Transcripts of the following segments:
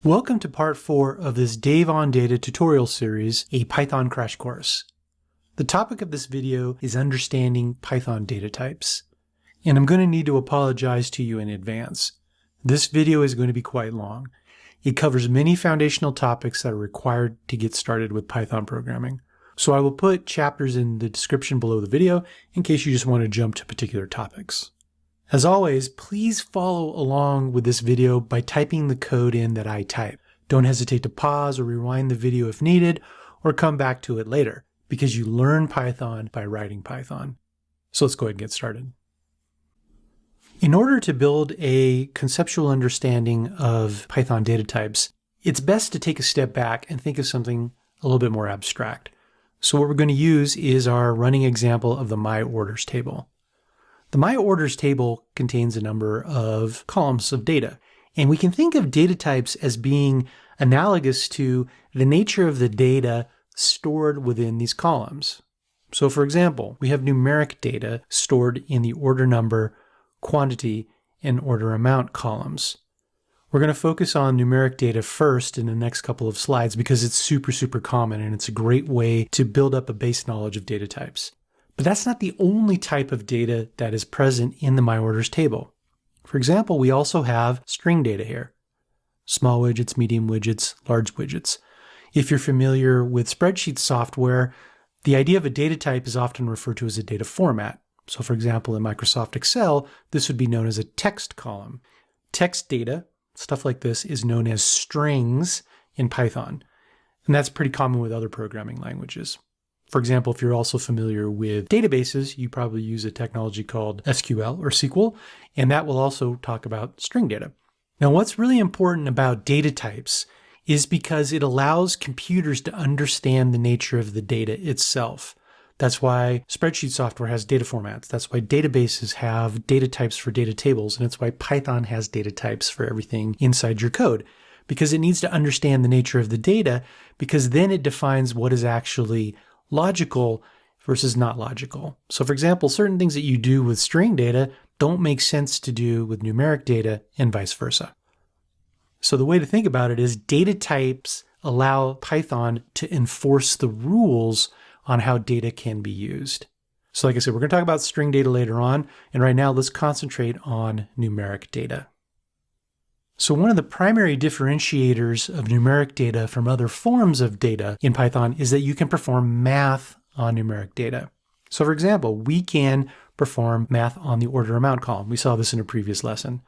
Welcome to part 4 of this Dave on Data tutorial series, a Python crash course. The topic of this video is understanding Python data types. And I'm going to need to apologize to you in advance. This video is going to be quite long. It covers many foundational topics that are required to get started with Python programming. So I will put chapters in the description below the video in case you just want to jump to particular topics. As always, please follow along with this video by typing the code in that I type. Don't hesitate to pause or rewind the video if needed, or come back to it later, because you learn Python by writing Python. So let's go ahead and get started. In order to build a conceptual understanding of Python data types, it's best to take a step back and think of something a little bit more abstract. So what we're going to use is our running example of the myOrders table. The myOrders table contains a number of columns of data, and we can think of data types as being analogous to the nature of the data stored within these columns. So for example, we have numeric data stored in the order number, quantity, and order amount columns. We're going to focus on numeric data first in the next couple of slides because it's super common and it's a great way to build up a base knowledge of data types. But that's not the only type of data that is present in the myOrders table. For example, we also have string data here. Small widgets, medium widgets, large widgets. If you're familiar with spreadsheet software, the idea of a data type is often referred to as a data format. So for example, in Microsoft Excel, this would be known as a text column. Text data, stuff like this, is known as strings in Python. And that's pretty common with other programming languages. For example, if you're also familiar with databases, you probably use a technology called SQL or SQL, and that will also talk about string data. Now, what's really important about data types is because it allows computers to understand the nature of the data itself. That's why spreadsheet software has data formats. That's why databases have data types for data tables, and it's why Python has data types for everything inside your code. Because it needs to understand the nature of the data, because then it defines what is actually logical versus not logical. So for example, certain things that you do with string data don't make sense to do with numeric data and vice versa. So the way to think about it is data types allow Python to enforce the rules on how data can be used. So like I said, we're going to talk about string data later on, and right now let's concentrate on numeric data. So one of the primary differentiators of numeric data from other forms of data in Python is that you can perform math on numeric data. So for example, we can perform math on the order amount column. We saw this in a previous lesson.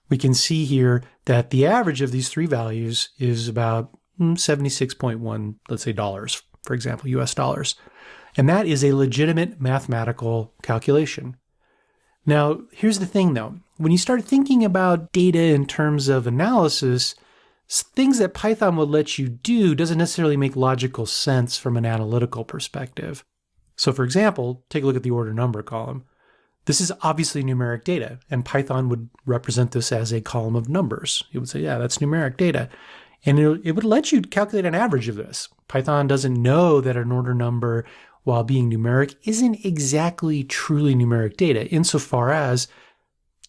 We can see here that the average of these three values is about 76.1, let's say dollars, for example, US dollars. And that is a legitimate mathematical calculation. Now, here's the thing though. When you start thinking about data in terms of analysis, things that Python would let you do doesn't necessarily make logical sense from an analytical perspective. So for example, take a look at the order number column. This is obviously numeric data, and Python would represent this as a column of numbers. It would say, yeah, that's numeric data. And it would let you calculate an average of this. Python doesn't know that an order number, while being numeric, isn't exactly truly numeric data, insofar as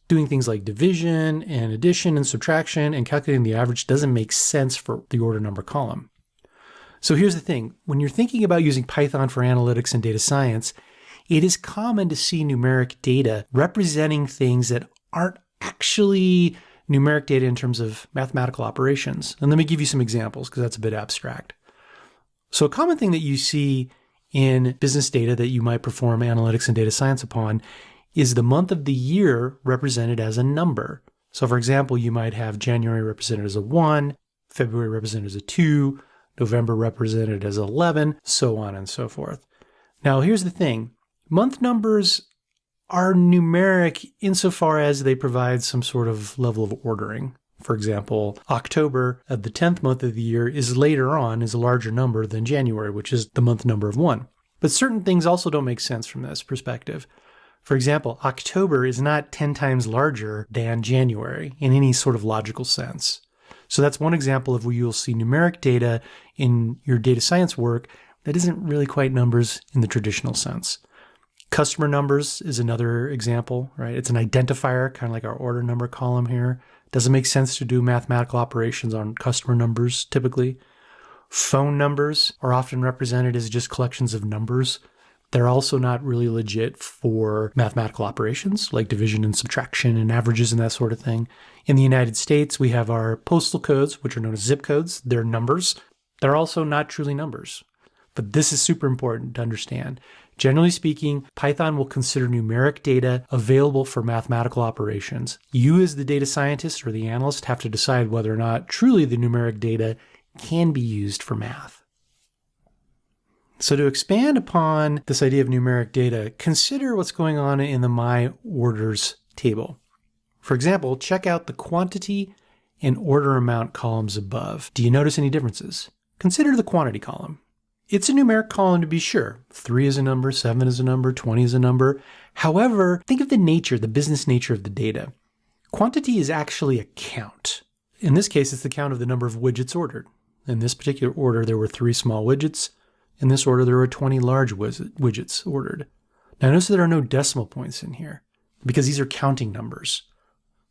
doing things like division and addition and subtraction and calculating the average doesn't make sense for the order number column. So here's the thing. When you're thinking about using Python for analytics and data science, it is common to see numeric data representing things that aren't actually numeric data in terms of mathematical operations. And let me give you some examples because that's a bit abstract. So a common thing that you see in business data that you might perform analytics and data science upon is the month of the year represented as a number. So for example, you might have January represented as a 1, February represented as a 2, November represented as 11, so on and so forth. Now here's the thing. Month numbers are numeric insofar as they provide some sort of level of ordering. For example, October, the 10th month of the year, is later on is a larger number than January, which is the month number of 1. But certain things also don't make sense from this perspective. For example, October is not 10 times larger than January in any sort of logical sense. So that's one example of where you'll see numeric data in your data science work that isn't really quite numbers in the traditional sense. Customer numbers is another example, right? It's an identifier, kind of like our order number column here. Doesn't make sense to do mathematical operations on customer numbers typically. Phone numbers are often represented as just collections of numbers. They're also not really legit for mathematical operations like division and subtraction and averages and that sort of thing. In the United States, we have our postal codes, which are known as zip codes. They're numbers. They're also not truly numbers. But this is super important to understand. Generally speaking, Python will consider numeric data available for mathematical operations. You as the data scientist or the analyst have to decide whether or not truly the numeric data can be used for math. So to expand upon this idea of numeric data, consider what's going on in the My Orders table. For example, check out the quantity and order amount columns above. Do you notice any differences? Consider the quantity column. It's a numeric column to be sure. 3 is a number, 7 is a number, 20 is a number. However, think of the nature, the business nature of the data. Quantity is actually a count. In this case, it's the count of the number of widgets ordered. In this particular order, there were 3 small widgets. In this order, there were 20 large widgets ordered. Now notice there are no decimal points in here because these are counting numbers.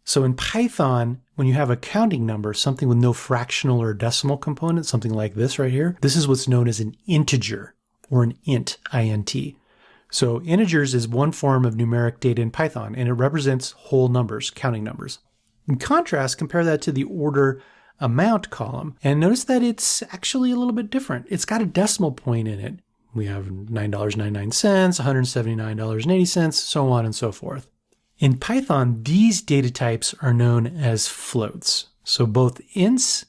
So in Python, when you have a counting number, something with no fractional or decimal component, something like this right here, this is what's known as an integer or an int, I-N-T. So integers is one form of numeric data in Python, and it represents whole numbers, counting numbers. In contrast, compare that to the order amount column, and notice that it's actually a little bit different. It's got a decimal point in it. We have $9.99, $179.80, so on and so forth. In Python, these data types are known as floats. So both ints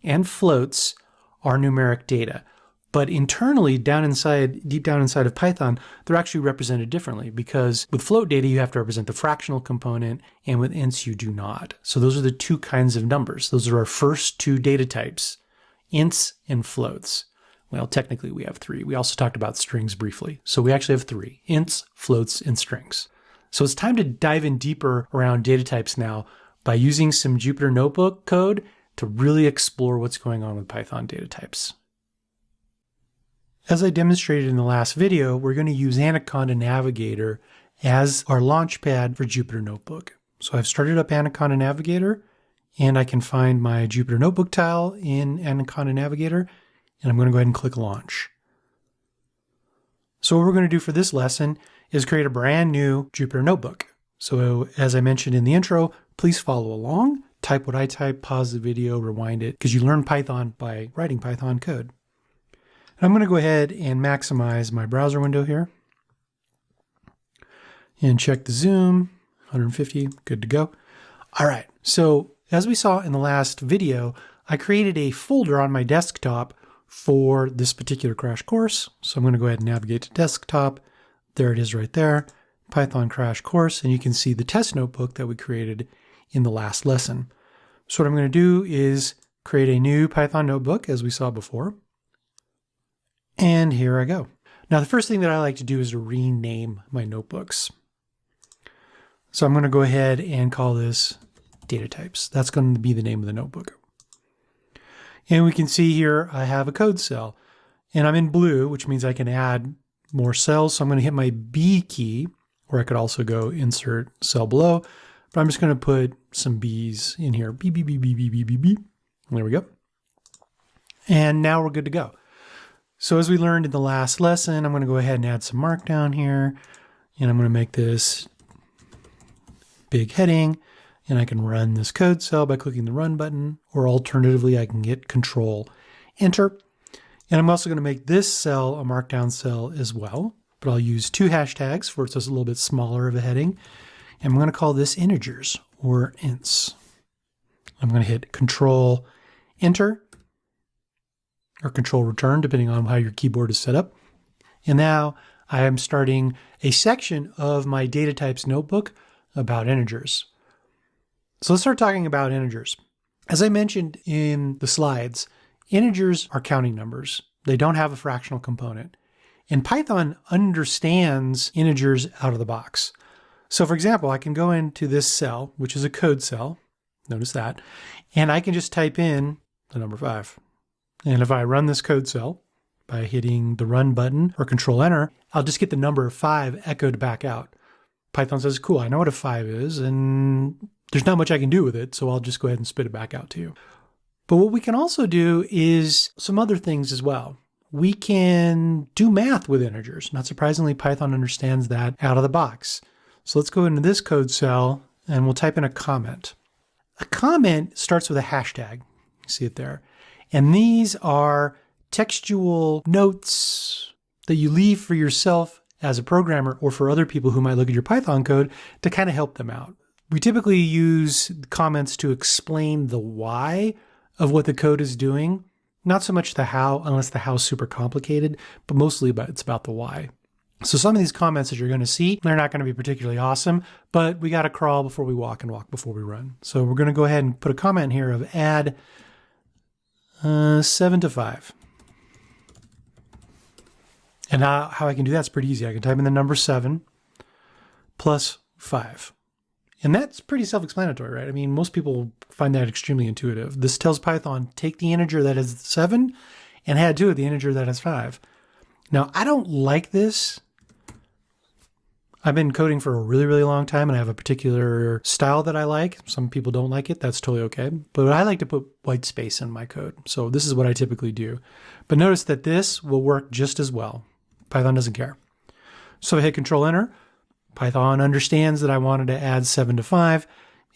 and floats are numeric data. But internally, deep down inside of Python, they're actually represented differently because with float data, you have to represent the fractional component, and with ints, you do not. So those are the 2 kinds of numbers. Those are our first 2 data types, ints and floats. Well, technically, we have 3. We also talked about strings briefly. So we actually have 3, ints, floats, and strings. So it's time to dive in deeper around data types now by using some Jupyter Notebook code to really explore what's going on with Python data types. As I demonstrated in the last video, we're going to use Anaconda Navigator as our launchpad for Jupyter Notebook. So I've started up Anaconda Navigator, and I can find my Jupyter Notebook tile in Anaconda Navigator, and I'm going to go ahead and click Launch. So what we're going to do for this lesson is create a brand new Jupyter Notebook. So as I mentioned in the intro, please follow along, type what I type, pause the video, rewind it, because you learn Python by writing Python code. I'm going to go ahead and maximize my browser window here and check the zoom, 150, good to go. All right, so as we saw in the last video, I created a folder on my desktop for this particular crash course. So I'm going to go ahead and navigate to desktop. There it is right there, Python crash course, and you can see the test notebook that we created in the last lesson. So what I'm going to do is create a new Python notebook as we saw before. And here I go. Now, the first thing that I like to do is to rename my notebooks. So I'm going to go ahead and call this data types. That's going to be the name of the notebook. And we can see here I have a code cell. And I'm in blue, which means I can add more cells. So I'm going to hit my B key, or I could also go insert cell below. But I'm just going to put some B's in here. B, B, B, B, B, B, B, B. There we go. And now we're good to go. So as we learned in the last lesson, I'm going to go ahead and add some markdown here, and I'm going to make this big heading, and I can run this code cell by clicking the run button, or alternatively, I can hit Control Enter. And I'm also going to make this cell a markdown cell as well, but I'll use 2 hashtags for it's just a little bit smaller of a heading. And I'm going to call this integers or ints. I'm going to hit Control Enter, or Control Return, depending on how your keyboard is set up. And now I am starting a section of my data types notebook about integers. So let's start talking about integers. As I mentioned in the slides, integers are counting numbers. They don't have a fractional component. And Python understands integers out of the box. So for example, I can go into this cell, which is a code cell, notice that, and I can just type in the number 5. And if I run this code cell by hitting the run button or Control Enter, I'll just get the number 5 echoed back out. Python says, cool, I know what a 5 is, and there's not much I can do with it, so I'll just go ahead and spit it back out to you. But what we can also do is some other things as well. We can do math with integers. Not surprisingly, Python understands that out of the box. So let's go into this code cell and we'll type in a comment. A comment starts with a hashtag. You see it there. And these are textual notes that you leave for yourself as a programmer or for other people who might look at your Python code to kind of help them out. We typically use comments to explain the why of what the code is doing. Not so much the how, unless the how is super complicated, but mostly it's about the why. So some of these comments that you're going to see, they're not going to be particularly awesome, but we got to crawl before we walk and walk before we run. So we're going to go ahead and put a comment here of add 7 to 5. And how I can do that's pretty easy. I can type in the number 7 plus 5. And that's pretty self-explanatory, right? I mean, most people find that extremely intuitive. This tells Python, take the integer that is 7 and add to it the integer that is 5. Now, I don't like this. I've been coding for a really, really long time and I have a particular style that I like. Some people don't like it. That's totally okay. But I like to put white space in my code. So this is what I typically do. But notice that this will work just as well. Python doesn't care. So I hit Control Enter. Python understands that I wanted to add 7 to 5,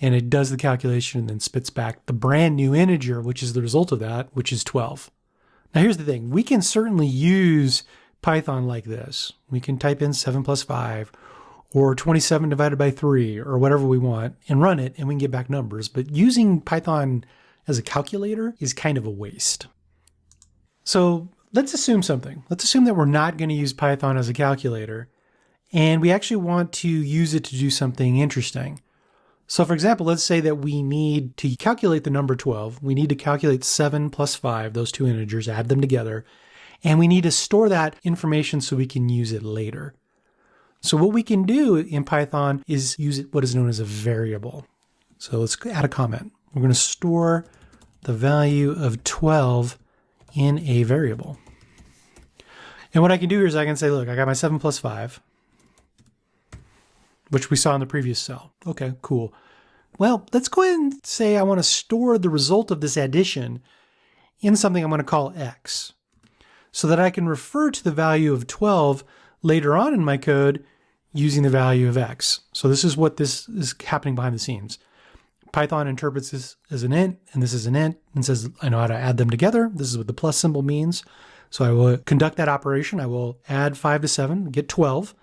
and it does the calculation and then spits back the brand new integer, which is the result of that, which is 12. Now here's the thing. We can certainly use Python like this. We can type in 7 plus 5 or 27 divided by 3 or whatever we want and run it, and we can get back numbers. But using Python as a calculator is kind of a waste. So let's assume something. Let's assume that we're not going to use Python as a calculator, and we actually want to use it to do something interesting. So for example, let's say that we need to calculate the number 12. We need to calculate 7 plus 5, those two integers, add them together. And we need to store that information so we can use it later. So what we can do in Python is use what is known as a variable. So let's add a comment. We're going to store the value of 12 in a variable. And what I can do here is I can say, look, I got my 7 plus 5. Which we saw in the previous cell. Okay, cool. Well, let's go ahead and say I want to store the result of this addition in something I'm going to call x, so that I can refer to the value of 12 later on in my code using the value of x. So this is what this is happening behind the scenes. Python interprets this as an int, and this is an int, and says, I know how to add them together. This is what the plus symbol means. So I will conduct that operation. I will add 5 to 7, get 12,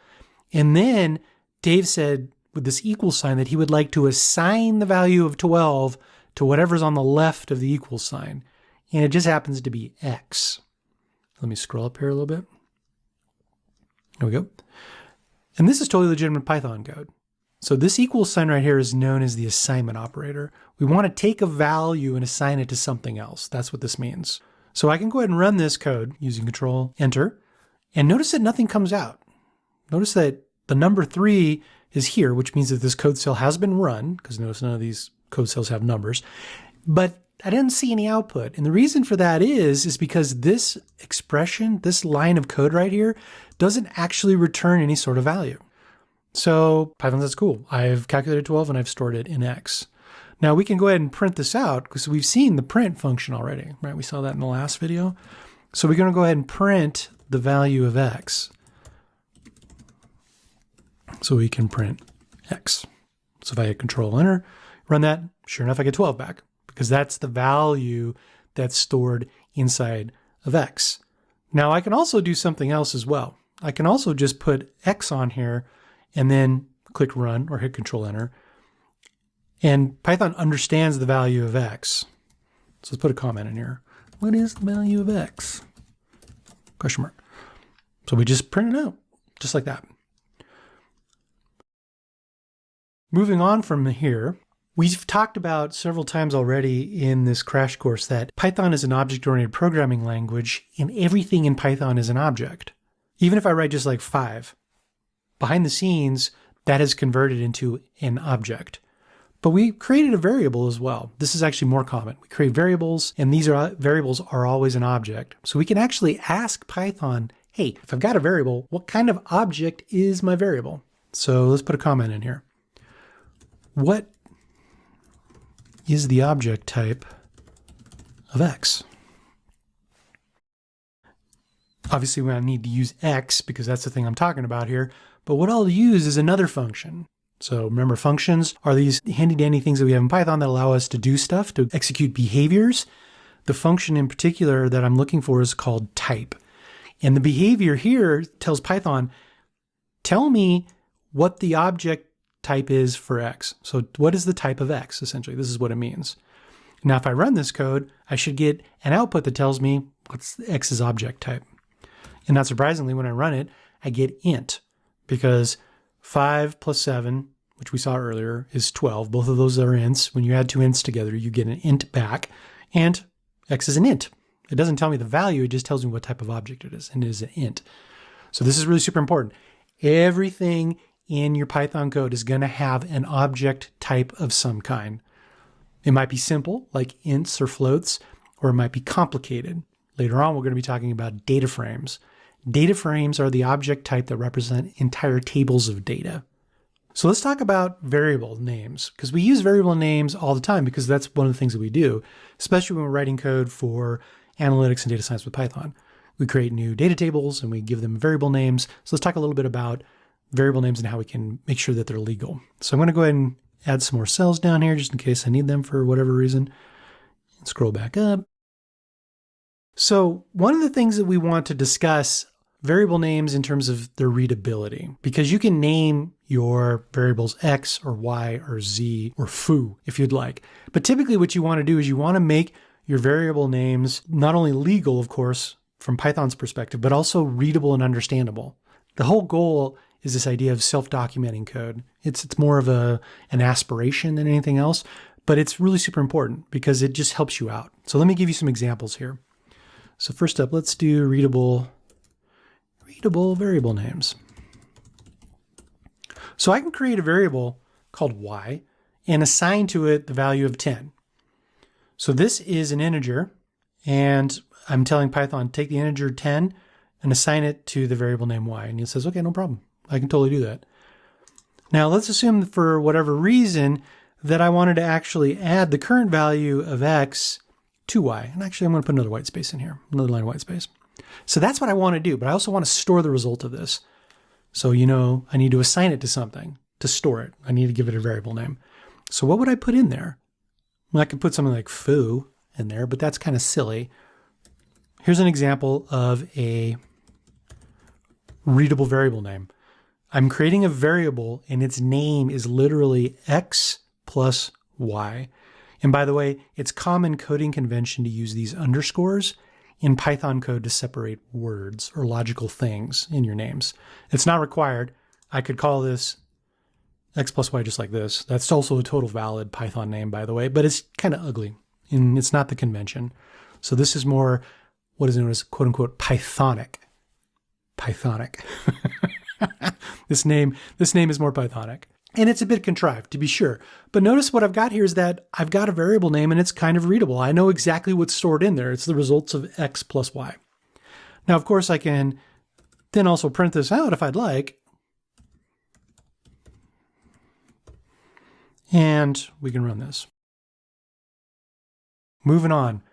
and then Dave said with this equal sign that he would like to assign the value of 12 to whatever's on the left of the equal sign. And it just happens to be x. Let me scroll up here a little bit. There we go. And this is totally legitimate Python code. So this equal sign right here is known as the assignment operator. We want to take a value and assign it to something else. That's what this means. So I can go ahead and run this code using Control Enter. And notice that nothing comes out. Notice that the number 3 is here, which means that this code cell has been run, because notice none of these code cells have numbers, but I didn't see any output. And the reason for that is because this expression, this line of code right here, doesn't actually return any sort of value. So Python says, cool, I've calculated 12 and I've stored it in x. Now we can go ahead and print this out because we've seen the print function already, right? We saw that in the last video. So we're going to go ahead and print the value of x. So we can print x. So if I hit Control Enter, run that, sure enough, I get 12 back because that's the value that's stored inside of x. Now I can also do something else as well. I can also just put x on here and then click Run or hit Control Enter. And Python understands the value of x. So let's put a comment in here. What is the value of x? Question mark. So we just print it out just like that. Moving on from here, we've talked about several times already in this crash course that Python is an object-oriented programming language and everything in Python is an object. Even if I write just like 5, behind the scenes, that is converted into an object. But we created a variable as well. This is actually more common. We create variables, and these variables are always an object. So we can actually ask Python, hey, if I've got a variable, what kind of object is my variable? So let's put a comment in here. What is the object type of x? Obviously, we need to use x because that's the thing I'm talking about here. But what I'll use is another function. So remember, functions are these handy-dandy things that we have in Python that allow us to do stuff, to execute behaviors. The function in particular that I'm looking for is called type. And the behavior here tells Python, tell me what the object type is for x. So what is the type of x, essentially? This is what it means. Now, if I run this code, I should get an output that tells me what's x's object type. And not surprisingly, when I run it, I get int, because 5 plus 7, which we saw earlier, is 12. Both of those are ints. When you add two ints together, you get an int back, and x is an int. It doesn't tell me the value, it just tells me what type of object it is, and it is an int. So this is really super important. Everything in your Python code is going to have an object type of some kind. It might be simple, like ints or floats, or it might be complicated. Later on, we're going to be talking about data frames. Data frames are the object type that represent entire tables of data. So let's talk about variable names, because we use variable names all the time because that's one of the things that we do, especially when we're writing code for analytics and data science with Python. We create new data tables and we give them variable names. So let's talk a little bit about variable names and how we can make sure that they're legal. So I'm going to go ahead and add some more cells down here just in case I need them for whatever reason. And scroll back up. So one of the things that we want to discuss, variable names in terms of their readability, because you can name your variables x or y or z or foo if you'd like. But typically what you want to do is you want to make your variable names not only legal, of course, from Python's perspective, but also readable and understandable. The whole goal is this idea of self-documenting code. It's more of an aspiration than anything else, but it's really super important because it just helps you out. So let me give you some examples here. So first up, let's do readable variable names. So I can create a variable called y and assign to it the value of 10. So this is an integer, and I'm telling Python, take the integer 10 and assign it to the variable name y. And it says, okay, no problem. I can totally do that. Now let's assume for whatever reason that I wanted to actually add the current value of x to y. And actually I'm going to put another white space in here, another line of white space. So that's what I want to do, but I also want to store the result of this. So, I need to assign it to something to store it. I need to give it a variable name. So what would I put in there? Well, I could put something like foo in there, but that's kind of silly. Here's an example of a readable variable name. I'm creating a variable and its name is literally x plus y. And by the way, it's common coding convention to use these underscores in Python code to separate words or logical things in your names. It's not required. I could call this x plus y just like this. That's also a total valid Python name, by the way, but it's kind of ugly and it's not the convention. So this is more what is known as quote unquote Pythonic. Pythonic. This name is more Pythonic. And it's a bit contrived, to be sure. But notice what I've got here is that I've got a variable name and it's kind of readable. I know exactly what's stored in there. It's the results of x plus y. Now, of course, I can then also print this out if I'd like. And we can run this. Moving on.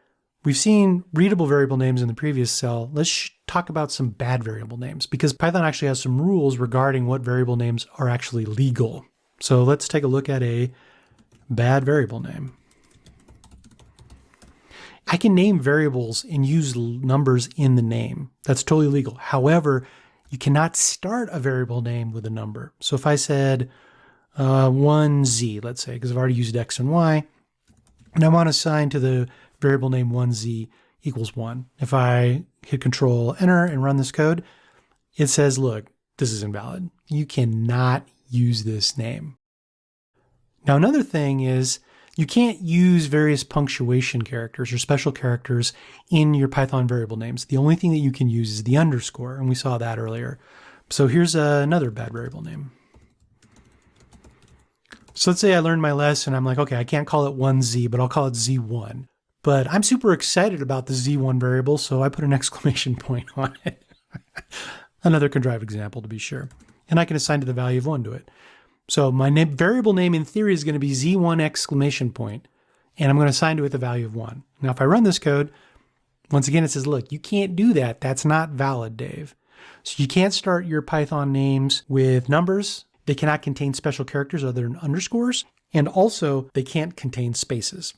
We've seen readable variable names in the previous cell. Let's talk about some bad variable names because Python actually has some rules regarding what variable names are actually legal. So let's take a look at a bad variable name. I can name variables and use numbers in the name. That's totally legal. However, you cannot start a variable name with a number. So if I said 1z, let's say, because I've already used x and y, and I want to assign to the variable name 1z equals 1. If I hit Control Enter and run this code, it says, look, this is invalid. You cannot use this name. Now, another thing is you can't use various punctuation characters or special characters in your Python variable names. The only thing that you can use is the underscore, and we saw that earlier. So here's another bad variable name. So let's say I learned my lesson. I'm like, okay, I can't call it 1z, but I'll call it z1. But I'm super excited about the z1 variable, so I put an exclamation point on it. Another contrived example to be sure. And I can assign to the value of 1 to it. So my variable name in theory is going to be z1 exclamation point. and I'm going to assign to it the value of 1. Now, if I run this code, once again, it says, look, you can't do that. That's not valid, Dave. So you can't start your Python names with numbers. They cannot contain special characters other than underscores. And also, they can't contain spaces.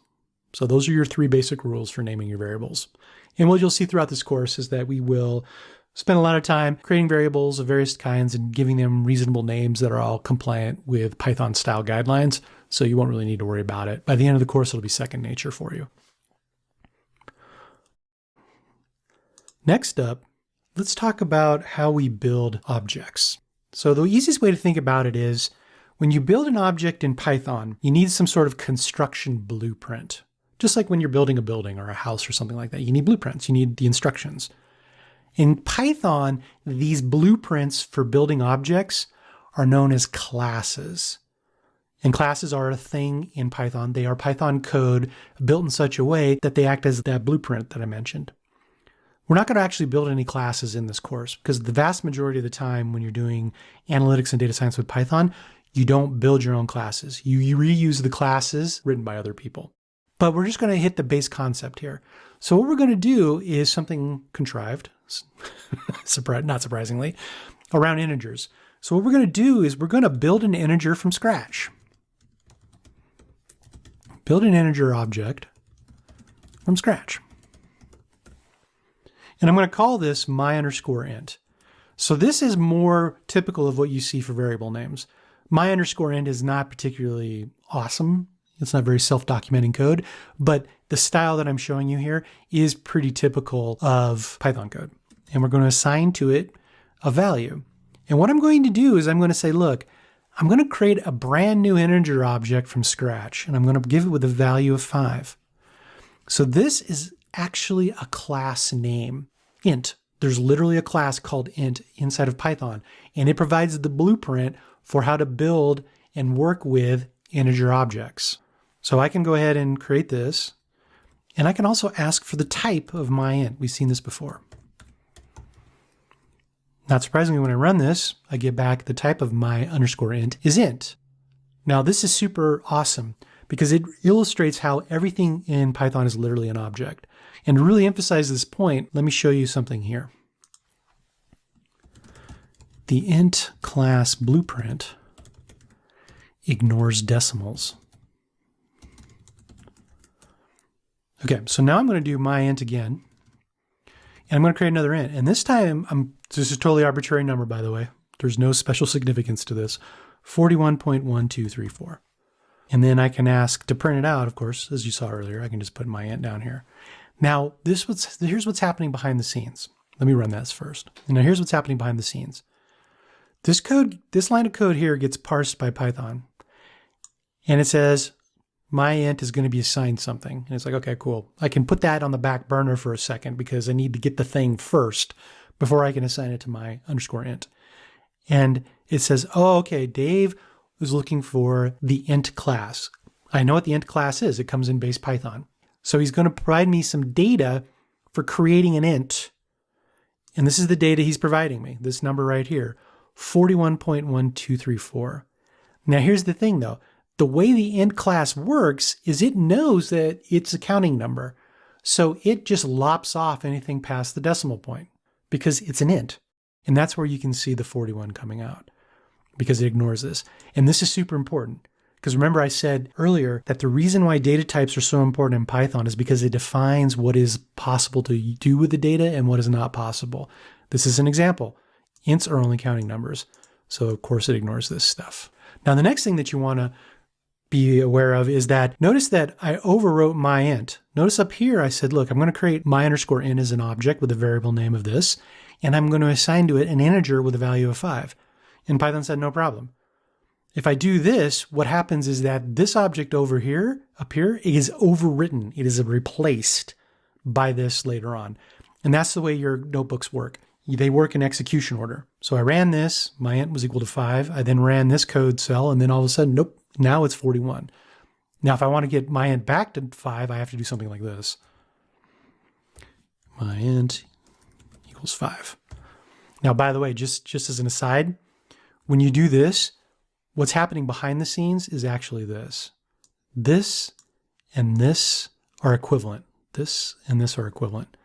So those are your 3 basic rules for naming your variables. And what you'll see throughout this course is that we will spend a lot of time creating variables of various kinds and giving them reasonable names that are all compliant with Python style guidelines. So you won't really need to worry about it. By the end of the course, it'll be second nature for you. Next up, let's talk about how we build objects. So the easiest way to think about it is when you build an object in Python, you need some sort of construction blueprint. Just like when you're building a building or a house or something like that, you need blueprints, you need the instructions. In Python, these blueprints for building objects are known as classes. And classes are a thing in Python. They are Python code built in such a way that they act as that blueprint that I mentioned. We're not going to actually build any classes in this course because the vast majority of the time when you're doing analytics and data science with Python, you don't build your own classes. You reuse the classes written by other people. But we're just going to hit the base concept here. So what we're going to do is something contrived, not surprisingly, around integers. So what we're going to do is we're going to build an integer from scratch. Build an integer object from scratch. And I'm going to call this my_int. So this is more typical of what you see for variable names. My_int is not particularly awesome. It's not very self-documenting code, but the style that I'm showing you here is pretty typical of Python code. And we're going to assign to it a value. And what I'm going to do is I'm going to say, look, I'm going to create a brand new integer object from scratch, and I'm going to give it with a value of 5. So this is actually a class name, int. There's literally a class called int inside of Python, and it provides the blueprint for how to build and work with integer objects. So I can go ahead and create this, and I can also ask for the type of my int. We've seen this before. Not surprisingly, when I run this, I get back the type of my_int is int. Now this is super awesome because it illustrates how everything in Python is literally an object. And to really emphasize this point, let me show you something here. The int class blueprint ignores decimals. Okay, so now I'm going to do my int again. And I'm going to create another int. And this time, this is a totally arbitrary number, by the way. There's no special significance to this. 41.1234. And then I can ask to print it out, of course, as you saw earlier. I can just put my int down here. Now, here's what's happening behind the scenes. Let me run that first. And now here's what's happening behind the scenes. This line of code here gets parsed by Python. And it says, my int is going to be assigned something. And it's like, okay, cool. I can put that on the back burner for a second because I need to get the thing first before I can assign it to my_int. And it says, oh, okay, Dave was looking for the int class. I know what the int class is. It comes in base Python. So he's going to provide me some data for creating an int. And this is the data he's providing me, this number right here, 41.1234. Now here's the thing though. The way the int class works is it knows that it's a counting number. So it just lops off anything past the decimal point because it's an int. And that's where you can see the 41 coming out because it ignores this. And this is super important because remember I said earlier that the reason why data types are so important in Python is because it defines what is possible to do with the data and what is not possible. This is an example. Ints are only counting numbers. So of course it ignores this stuff. Now the next thing that you want to be aware of is that notice that I overwrote my int. Notice up here I said, look, I'm going to create my_int as an object with a variable name of this, and I'm going to assign to it an integer with a value of 5. And Python said, no problem. If I do this, what happens is that this object over here, up here, is overwritten. It is replaced by this later on. And that's the way your notebooks work. They work in execution order. So I ran this, my int was equal to 5. I then ran this code cell, and then all of a sudden, nope, now it's 41. Now, if I want to get my int back to 5, I have to do something like this. My int equals 5. Now, by the way, just as an aside, when you do this, what's happening behind the scenes is actually this. This and this are equivalent. This and this are equivalent.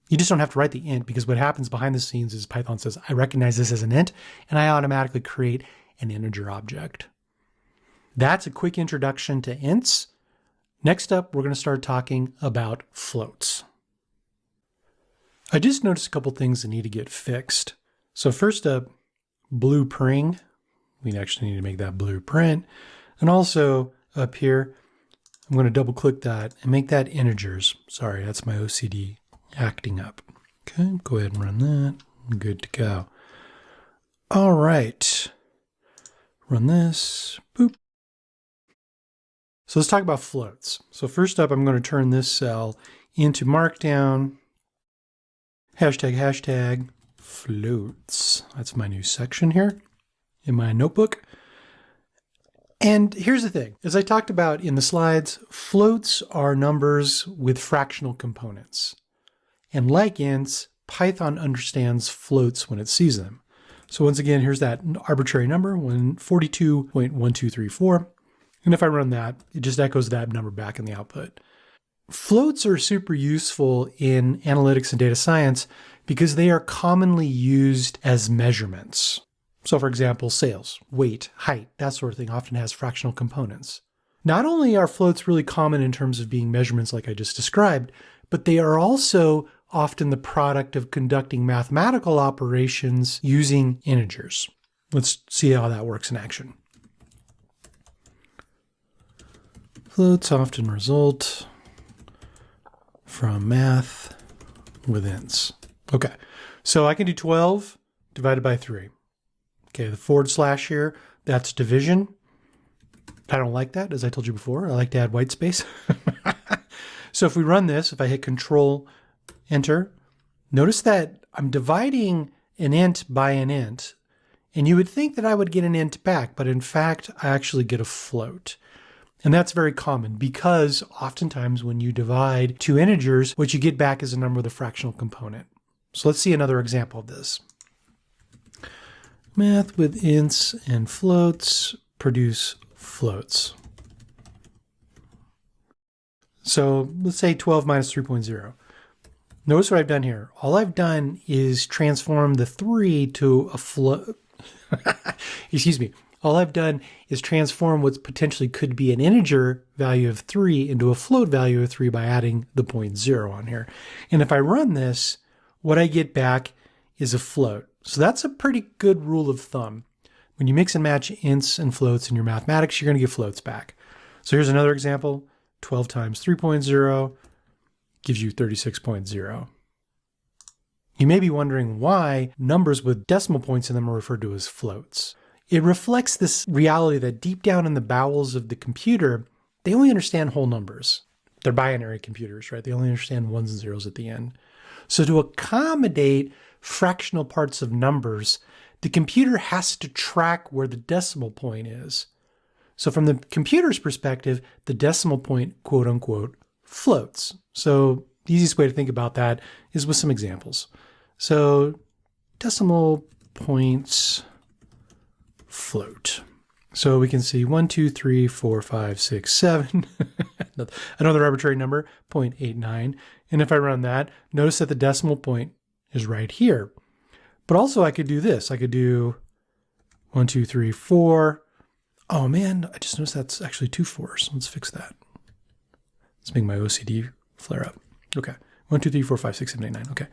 You just don't have to write the int, because what happens behind the scenes is Python says, I recognize this as an int, and I automatically create an integer object. That's a quick introduction to ints. Next up, we're going to start talking about floats. I just noticed a couple things that need to get fixed. So first up, blue pring. We actually need to make that blue print. And also up here, I'm going to double click that and make that integers. Sorry, that's my OCD acting up. Okay, go ahead and run that. Good to go. All right. Run this. Boop. So let's talk about floats. So first up, I'm going to turn this cell into Markdown. Hashtag floats. That's my new section here in my notebook. And here's the thing. As I talked about in the slides, floats are numbers with fractional components. And like ints, Python understands floats when it sees them. So once again, here's that arbitrary number, 42.1234. And if I run that, it just echoes that number back in the output. Floats are super useful in analytics and data science because they are commonly used as measurements. So for example, sales, weight, height, that sort of thing often has fractional components. Not only are floats really common in terms of being measurements like I just described, but they are also often the product of conducting mathematical operations using integers. Let's see how that works in action. Floats often result from math with ints. Okay, so I can do 12 divided by 3. Okay, the forward slash here, that's division. I don't like that, as I told you before. I like to add white space. So if we run this, if I hit Control Enter, notice that I'm dividing an int by an int, and you would think that I would get an int back, but in fact, I actually get a float. And that's very common because oftentimes when you divide two integers, what you get back is a number with a fractional component. So let's see another example of this. Math with ints and floats produce floats. So let's say 12 minus 3.0. Notice what I've done here. All I've done is transform the 3 to a float. Excuse me. All I've done is transform what potentially could be an integer value of 3 into a float value of 3 by adding the 0.0 on here. And if I run this, what I get back is a float. So that's a pretty good rule of thumb. When you mix and match ints and floats in your mathematics, you're going to get floats back. So here's another example. 12 times 3.0 gives you 36.0. You may be wondering why numbers with decimal points in them are referred to as floats. It reflects this reality that deep down in the bowels of the computer, they only understand whole numbers. They're binary computers, right? They only understand ones and zeros at the end. So to accommodate fractional parts of numbers, the computer has to track where the decimal point is. So from the computer's perspective, the decimal point, quote unquote, floats. So the easiest way to think about that is with some examples. So decimal points float. So we can see 1, 2, 3, 4, 5, 6, 7. Another arbitrary number, 0.89. And if I run that, notice that the decimal point is right here. But also I could do this. I could do 1, 2, 3, 4. Oh man, I just noticed that's actually 2 4s. Let's fix that. Let's make my OCD flare up. Okay. 1, 2, 3, 4, 5, 6, 7, 8, 9. Okay.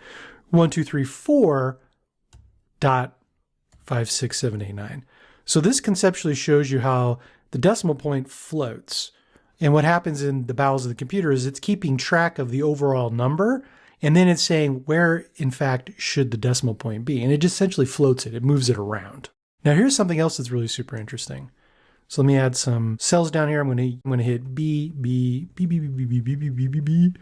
1, 2, 3, 4 dot 5, 6, 7, 8, 9. So this conceptually shows you how the decimal point floats. And what happens in the bowels of the computer is it's keeping track of the overall number, and then it's saying where, in fact, should the decimal point be. And it just essentially floats it. It moves it around. Now here's something else that's really super interesting. So let me add some cells down here. I'm going to hit B, B, B, B, B, B, B, B, B, B, B, B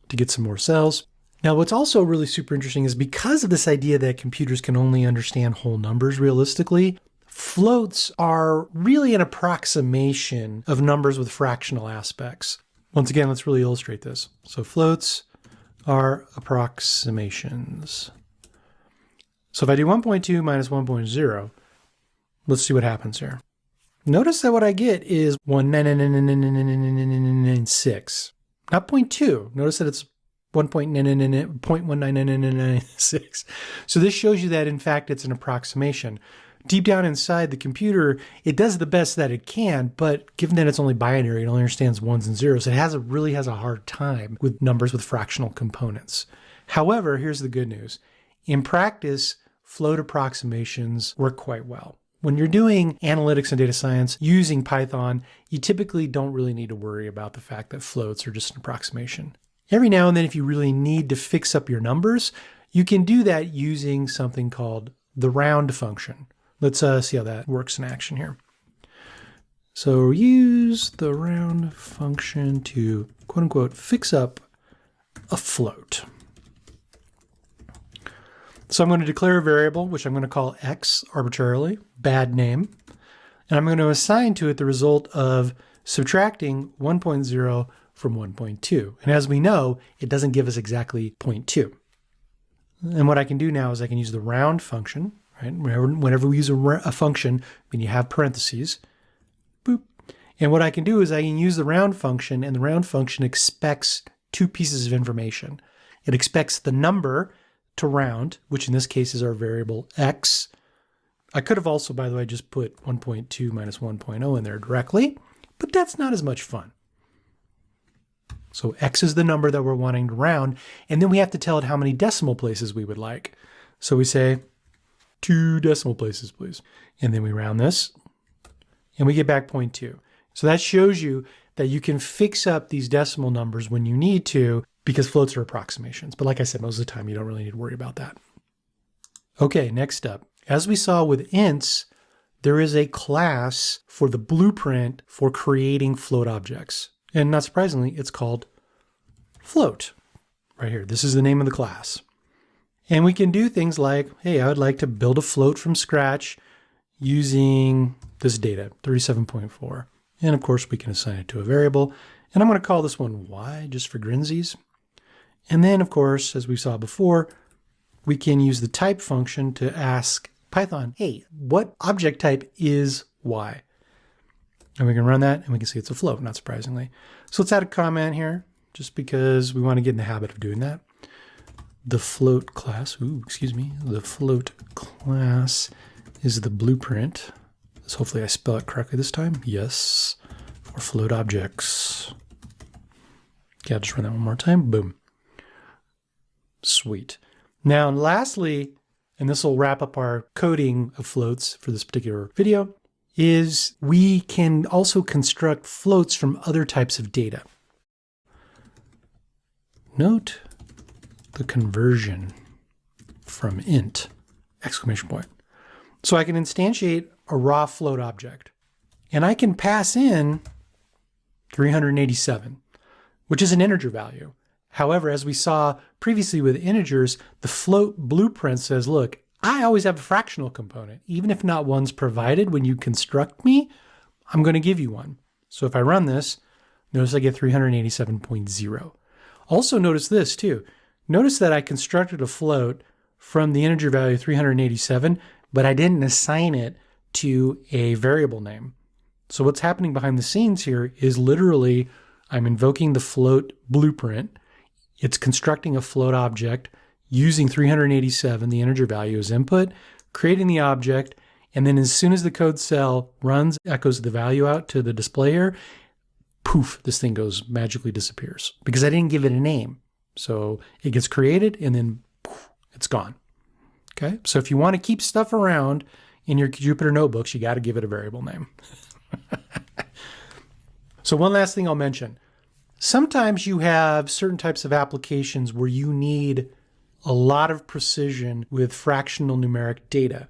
to get some more cells. Now what's also really super interesting is because of this idea that computers can only understand whole numbers realistically, floats are really an approximation of numbers with fractional aspects. Once again, let's really illustrate this. So floats are approximations. So if I do 1.2 minus 1.0, let's see what happens here. Notice that what I get is 1.9999996, not 0.2. Notice that it's 0.199996. So this shows you that, in fact, it's an approximation. Deep down inside the computer, it does the best that it can, but given that it's only binary, it only understands ones and zeros, it really has a hard time with numbers with fractional components. However, here's the good news. In practice, float approximations work quite well. When you're doing analytics and data science using Python, you typically don't really need to worry about the fact that floats are just an approximation. Every now and then, if you really need to fix up your numbers, you can do that using something called the round function. Let's see how that works in action here. So use the round function to, quote unquote, fix up a float. So I'm going to declare a variable, which I'm going to call x arbitrarily, bad name. And I'm going to assign to it the result of subtracting 1.0 from 1.2. And as we know, it doesn't give us exactly 0.2. And what I can do now is I can use the round function, right? Whenever we use a function, when you have parentheses, boop. And what I can do is I can use the round function, and the round function expects two pieces of information. It expects the number to round, which in this case is our variable x. I could have also, by the way, just put 1.2 minus 1.0 in there directly, but that's not as much fun. So x is the number that we're wanting to round, and then we have to tell it how many decimal places we would like. So we say 2 decimal places, please. And then we round this, and we get back 0.2. So that shows you that you can fix up these decimal numbers when you need to, because floats are approximations. But like I said, most of the time, you don't really need to worry about that. Okay, next up. As we saw with ints, there is a class for the blueprint for creating float objects. And not surprisingly, it's called float. Right here, this is the name of the class. And we can do things like, hey, I would like to build a float from scratch using this data, 37.4. And of course, we can assign it to a variable. And I'm going to call this one y, just for grinsies. And then, of course, as we saw before, we can use the type function to ask Python, hey, what object type is y? And we can run that, and we can see it's a float, not surprisingly. So let's add a comment here, just because we want to get in the habit of doing that. The float class, the float class is the blueprint. So hopefully I spell it correctly this time. Yes, for float objects. Okay, I'll just run that one more time. Boom. Sweet. Now, lastly, and this will wrap up our coding of floats for this particular video, is we can also construct floats from other types of data. Note the conversion from int, exclamation point. So I can instantiate a raw float object, and I can pass in 387, which is an integer value. However, as we saw previously with integers, the float blueprint says, look, I always have a fractional component. Even if not one's provided when you construct me, I'm going to give you one. So if I run this, notice I get 387.0. Also notice this too. Notice that I constructed a float from the integer value 387, but I didn't assign it to a variable name. So what's happening behind the scenes here is literally I'm invoking the float blueprint. It's constructing a float object using 387, the integer value, as input, creating the object, and then as soon as the code cell runs, echoes the value out to the display here, poof, this thing magically disappears because I didn't give it a name. So it gets created and then poof, it's gone. Okay, so if you want to keep stuff around in your Jupyter notebooks, you got to give it a variable name. So one last thing I'll mention. Sometimes you have certain types of applications where you need a lot of precision with fractional numeric data,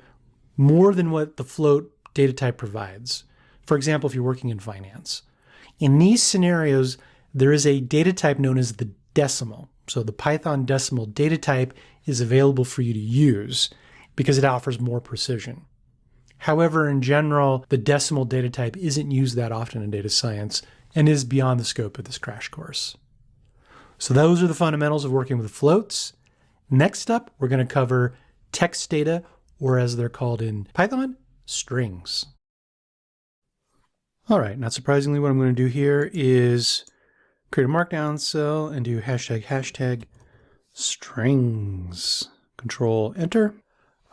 more than what the float data type provides. For example, if you're working in finance. In these scenarios, there is a data type known as the decimal. So the Python decimal data type is available for you to use because it offers more precision. However, in general, the decimal data type isn't used that often in data science and is beyond the scope of this crash course. So those are the fundamentals of working with floats. Next up, we're going to cover text data, or as they're called in Python, strings. All right, not surprisingly, what I'm going to do here is create a markdown cell and do hashtag strings. Control Enter.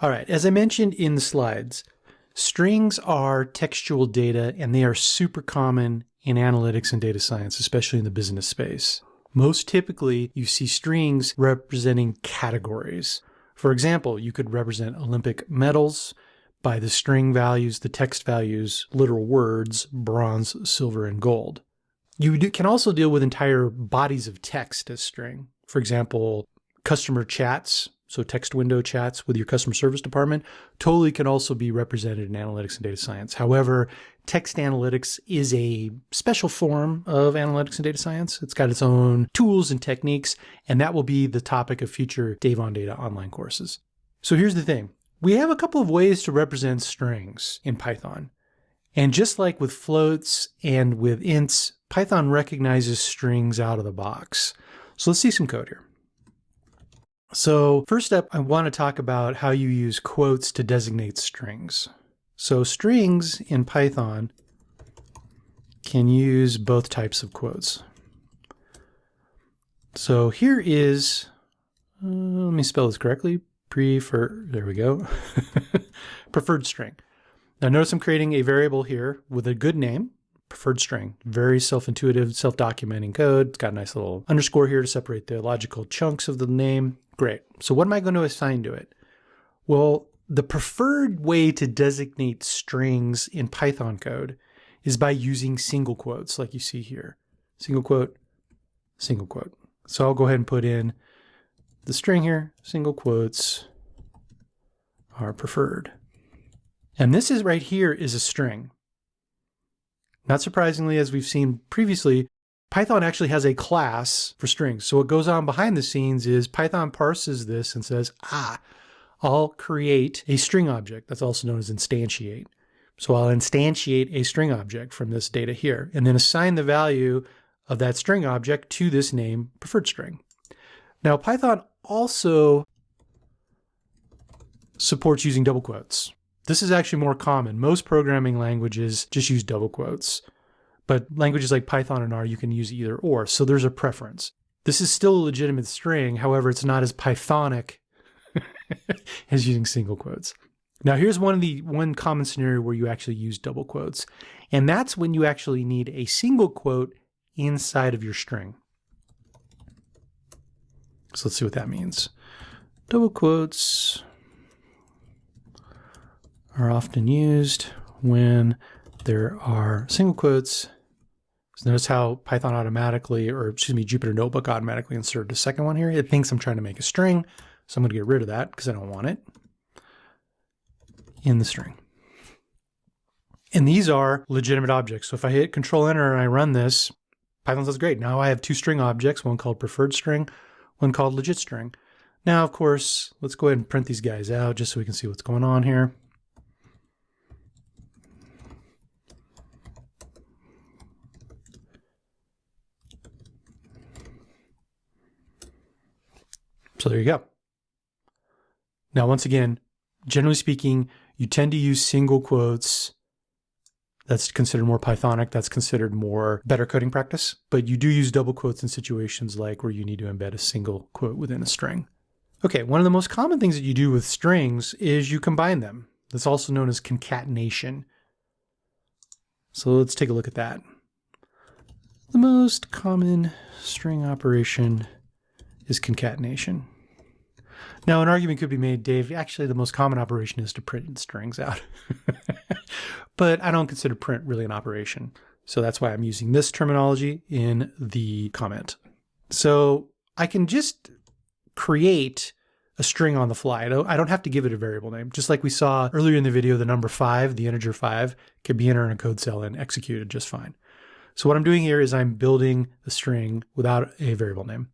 All right, as I mentioned in the slides, strings are textual data and they are super common in analytics and data science, especially in the business space. Most typically, you see strings representing categories. For example, you could represent Olympic medals by the string values, the text values, literal words, bronze, silver, and gold. You can also deal with entire bodies of text as string. For example, customer chats, so text window chats with your customer service department, totally can also be represented in analytics and data science. However, text analytics is a special form of analytics and data science. It's got its own tools and techniques, and that will be the topic of future Dave on Data online courses. So here's the thing. We have a couple of ways to represent strings in Python. And just like with floats and with ints, Python recognizes strings out of the box. So let's see some code here. So first up, I want to talk about how you use quotes to designate strings. So strings in Python can use both types of quotes. So here is, let me spell this correctly, there we go, preferred string. Now notice I'm creating a variable here with a good name, preferred string. Very self-intuitive, self-documenting code. It's got a nice little underscore here to separate the logical chunks of the name. Great. So what am I going to assign to it? Well, the preferred way to designate strings in Python code is by using single quotes like you see here. Single quote, single quote. So I'll go ahead and put in the string here, single quotes are preferred. And this is right here is a string. Not surprisingly, as we've seen previously, Python actually has a class for strings. So what goes on behind the scenes is Python parses this and says, I'll create a string object. That's also known as instantiate. So I'll instantiate a string object from this data here and then assign the value of that string object to this name preferred string. Now Python also supports using double quotes. This is actually more common. Most programming languages just use double quotes, but languages like Python and R, you can use either or. So there's a preference. This is still a legitimate string. However, it's not as Pythonic as using single quotes. Now here's one common scenario where you actually use double quotes, and that's when you actually need a single quote inside of your string. So let's see what that means. Double quotes are often used when there are single quotes. So notice how Python automatically, or excuse me, Jupyter Notebook automatically inserted a second one here. It thinks I'm trying to make a string, so I'm going to get rid of that because I don't want it in the string. And these are legitimate objects. So if I hit Control Enter and I run this, Python says, great, now I have two string objects, one called preferred string, one called legit string. Now, of course, let's go ahead and print these guys out just so we can see what's going on here. So there you go. Now, once again, generally speaking, you tend to use single quotes. That's considered more Pythonic. That's considered more better coding practice. But you do use double quotes in situations like where you need to embed a single quote within a string. Okay, one of the most common things that you do with strings is you combine them. That's also known as concatenation. So let's take a look at that. The most common string operation is concatenation. Now, an argument could be made, Dave, actually the most common operation is to print strings out. But I don't consider print really an operation. So that's why I'm using this terminology in the comment. So I can just create a string on the fly. I don't have to give it a variable name. Just like we saw earlier in the video, the number 5, the integer 5, can be entered in a code cell and executed just fine. So what I'm doing here is I'm building a string without a variable name.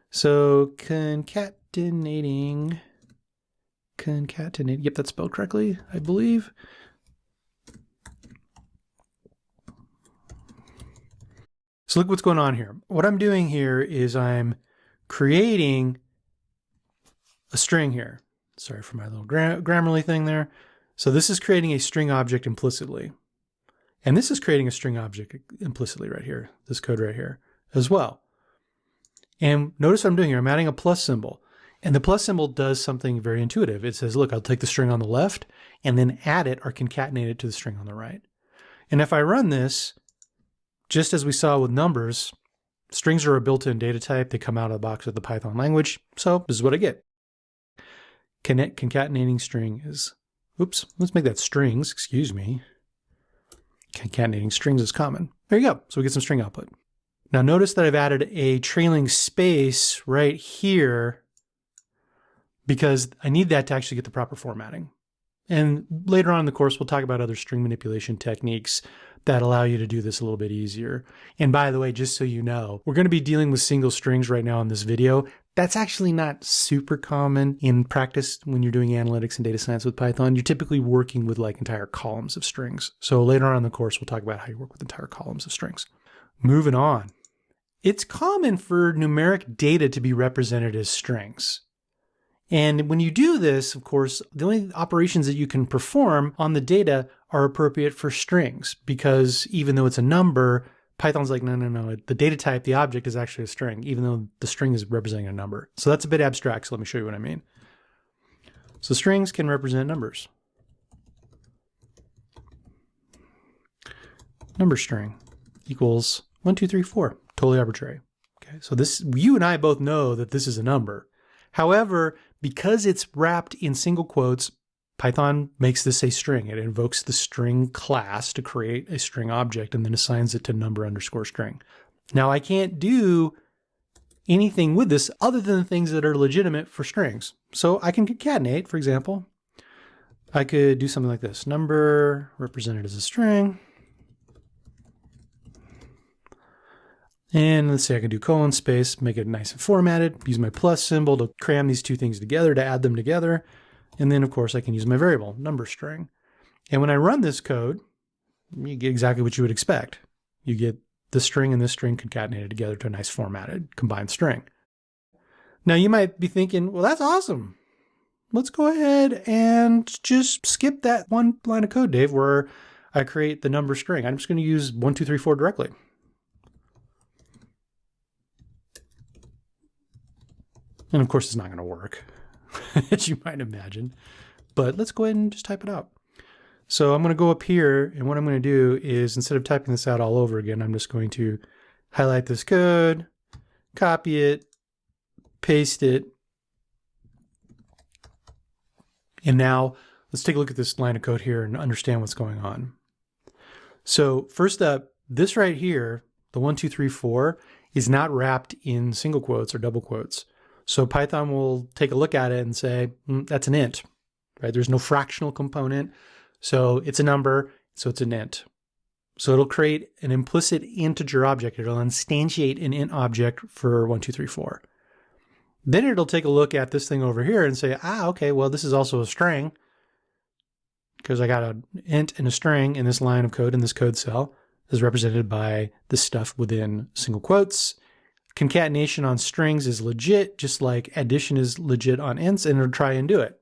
So concatenating, yep, that's spelled correctly, I believe. So look what's going on here. What I'm doing here is I'm creating a string here. Sorry for my little Grammarly thing there. So this is creating a string object implicitly. And this is creating a string object implicitly right here, this code right here as well. And notice what I'm doing here. I'm adding a plus symbol. And the plus symbol does something very intuitive. It says, look, I'll take the string on the left and then add it or concatenate it to the string on the right. And if I run this, just as we saw with numbers, strings are a built-in data type. They come out of the box of the Python language. So this is what I get. Concatenating string is, oops, let's make that strings, excuse me. Concatenating strings is common. There you go. So we get some string output. Now notice that I've added a trailing space right here because I need that to actually get the proper formatting. And later on in the course, we'll talk about other string manipulation techniques that allow you to do this a little bit easier. And by the way, just so you know, we're going to be dealing with single strings right now in this video. That's actually not super common in practice when you're doing analytics and data science with Python. You're typically working with like entire columns of strings. So later on in the course, we'll talk about how you work with entire columns of strings. Moving on. It's common for numeric data to be represented as strings. And when you do this, of course, the only operations that you can perform on the data are appropriate for strings, because even though it's a number, Python's like, no, the data type, the object is actually a string, even though the string is representing a number. So that's a bit abstract, so let me show you what I mean. So strings can represent numbers. Number string equals 1, 2, 3, 4, totally arbitrary. Okay, so this, you and I both know that this is a number. However, because it's wrapped in single quotes, Python makes this a string. It invokes the string class to create a string object and then assigns it to number underscore string. Now I can't do anything with this other than the things that are legitimate for strings. So I can concatenate, for example. I could do something like this. Number represented as a string. And let's say I can do colon space, make it nice and formatted, use my plus symbol to cram these two things together, to add them together. And then of course I can use my variable, number string. And when I run this code, you get exactly what you would expect. You get this string and this string concatenated together to a nice formatted combined string. Now you might be thinking, well, that's awesome. Let's go ahead and just skip that one line of code, Dave, where I create the number string. I'm just going to use 1, 2, 3, 4 directly. And of course, it's not going to work, as you might imagine. But let's go ahead and just type it out. So I'm going to go up here, and what I'm going to do is, instead of typing this out all over again, I'm just going to highlight this code, copy it, paste it. And now let's take a look at this line of code here and understand what's going on. So first up, this right here, the 1, 2, 3, 4, is not wrapped in single quotes or double quotes. So Python will take a look at it and say, that's an int, right? There's no fractional component. So it's a number, so it's an int. So it'll create an implicit integer object. It'll instantiate an int object for 1, 2, 3, 4. Then it'll take a look at this thing over here and say, okay, well, this is also a string because I got an int and a string in this line of code in this code cell is represented by this stuff within single quotes. Concatenation on strings is legit, just like addition is legit on ints, and it'll try and do it.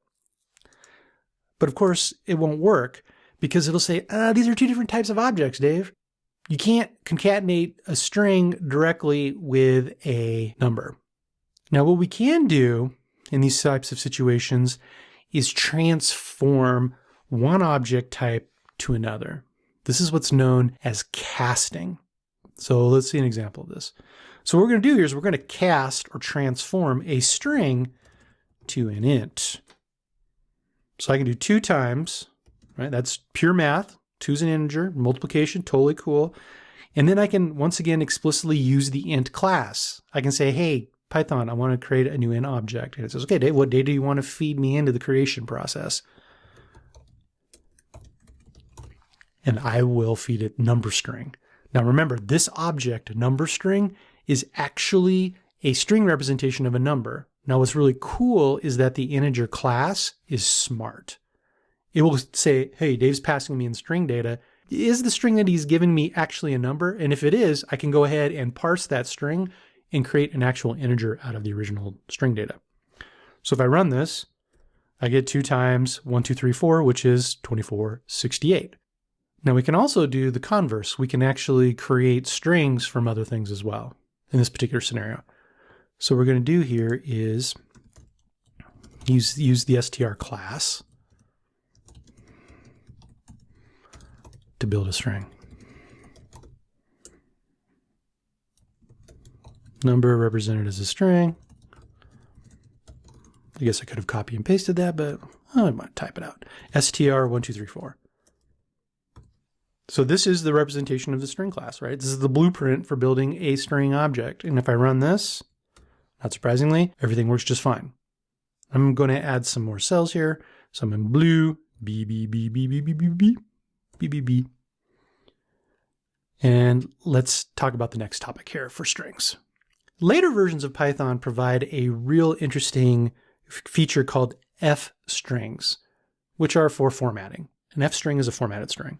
But of course, it won't work because it'll say, these are two different types of objects, Dave. You can't concatenate a string directly with a number. Now, what we can do in these types of situations is transform one object type to another. This is what's known as casting. So let's see an example of this. So what we're going to do here is we're going to cast or transform a string to an int. So I can do 2 times, right? That's pure math. 2 is an integer, multiplication, totally cool. And then I can once again explicitly use the int class. I can say, hey, Python, I want to create a new int object. And it says, okay, Dave, what data do you want to feed me into the creation process? And I will feed it number string. Now remember, this object, number string, is actually a string representation of a number. Now what's really cool is that the integer class is smart. It will say, hey, Dave's passing me in string data. Is the string that he's giving me actually a number? And if it is, I can go ahead and parse that string and create an actual integer out of the original string data. So if I run this, I get 2 times 1, 2, 3, 4, which is 2468. Now we can also do the converse. We can actually create strings from other things as well in this particular scenario. So what we're going to do here is use the str class to build a string. Number represented as a string. I guess I could have copy and pasted that, but I might type it out. str1234. So this is the representation of the string class, right? This is the blueprint for building a string object. And if I run this, not surprisingly, everything works just fine. I'm going to add some more cells here. So I'm in blue, B, B, B, B, B, B, B, B, B, B, B. And let's talk about the next topic here for strings. Later versions of Python provide a real interesting feature called f strings, which are for formatting. An f string is a formatted string.